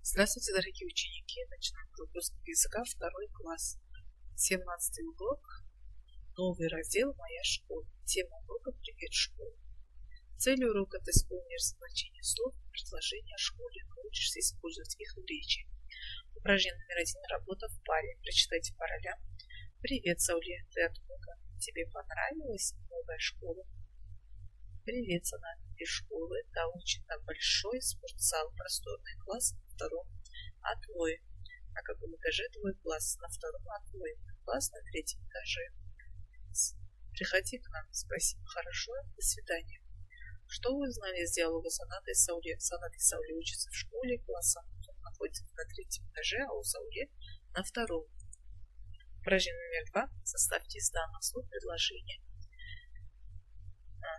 Здравствуйте, дорогие ученики! Начинаем урок русского языка, 2 класс. 17 урок, новый раздел «Моя школа». Тема урока «Привет, школа». Цель урока – ты исполнишь значение слов и предложения о школе, научишься использовать их в речи. Упражнение номер 1. Работа в паре. Прочитайте по ролям. Привет, Сауле, ты откуда? Тебе понравилась новая школа? Привет, Сана, из школы. Да, очень большой спортзал, просторный класс на втором, а твой? На каком этаже твой класс? На втором, а твой класс на третьем этаже. Приходи к нам, спасибо, хорошо, до свидания. Что вы узнали из диалога Санаты и Сауле? Санат и Сауле учатся в школе, класс находится на третьем этаже, а у Сауле на втором. Упражнение номер 2. Составьте из данных слов предложение.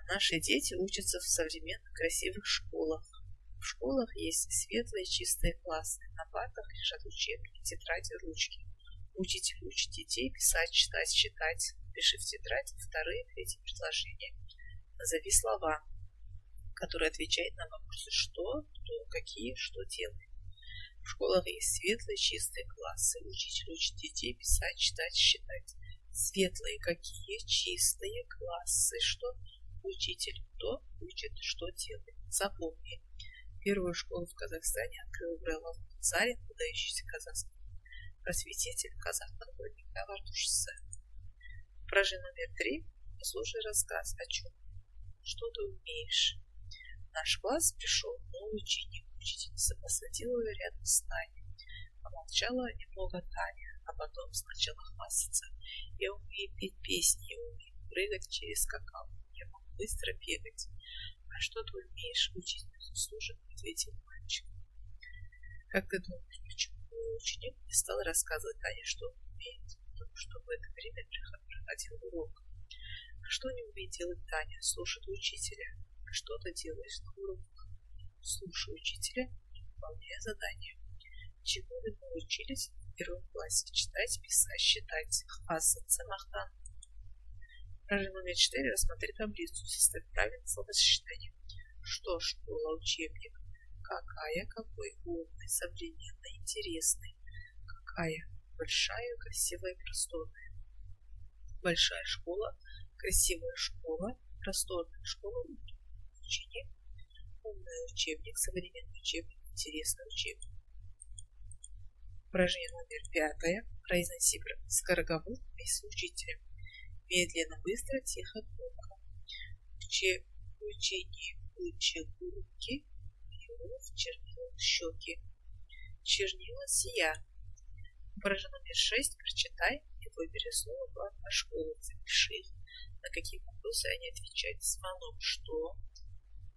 Наши дети учатся в современных красивых школах. В школах есть светлые, чистые классы. На партах лежат учебники, тетради, ручки. Учитель учит детей писать, читать, считать. Пиши в тетрадь вторые, третьи предложения. Назови слова, которые отвечают на вопросы что, кто, какие, что делает. В школах есть светлые, чистые классы. Учитель учит детей писать, читать, считать. Светлые какие, чистые классы, что учитель кто учит, что делает. Запомни. Первую школу в Казахстане открыл Брайлов Царин, выдающийся казахский просветитель, казах-подводник на Вардушсе. Упражнение номер 3. Послушай рассказ о чем. Что ты умеешь? В наш класс пришел новый ученик. Учительница посадила его рядом с Таней. Помолчала немного Таня, а потом сначала хвастаться. Я умею петь песни, я умею прыгать через скакалку, я могу быстро бегать. А что ты умеешь? Учительница служит, ответил мальчик. Как ты думаешь, почему ученик не стал рассказывать Тане, что он умеет? Потому что в это время проходил урок. А что не умеет делать Таня? Слушает учителя. А что ты делаешь на уроках? Слушаю учителя, выполняя задания. Чему вы научились в первом классе? Читать, писать, считать, хвастаться, махтан. Упражнение номер 4. Рассмотри таблицу. Составь правильное словосочетание. Что школа, учебник? Какая, какой, умный, современный, интересный. Какая? Большая, красивая, просторная. Большая школа, красивая школа, просторная школа, ученик. Умный учебник, современный учебник, интересный учебник. Упражнение номер 5. Произноси скороговорку вместе с учителем. Медленно, быстро, тихо, громко. Учение учил руки, в чернила щеки. Чернила сия. Упражнение номер 6. Прочитай и выбери слово о школе. Запиши их. На какие вопросы они отвечают. Звонок.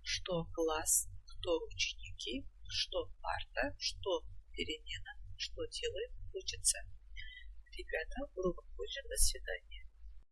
Что класс, кто ученики, что парта, что перемена, что делает, учится. Ребята, урок окончен, до свидания.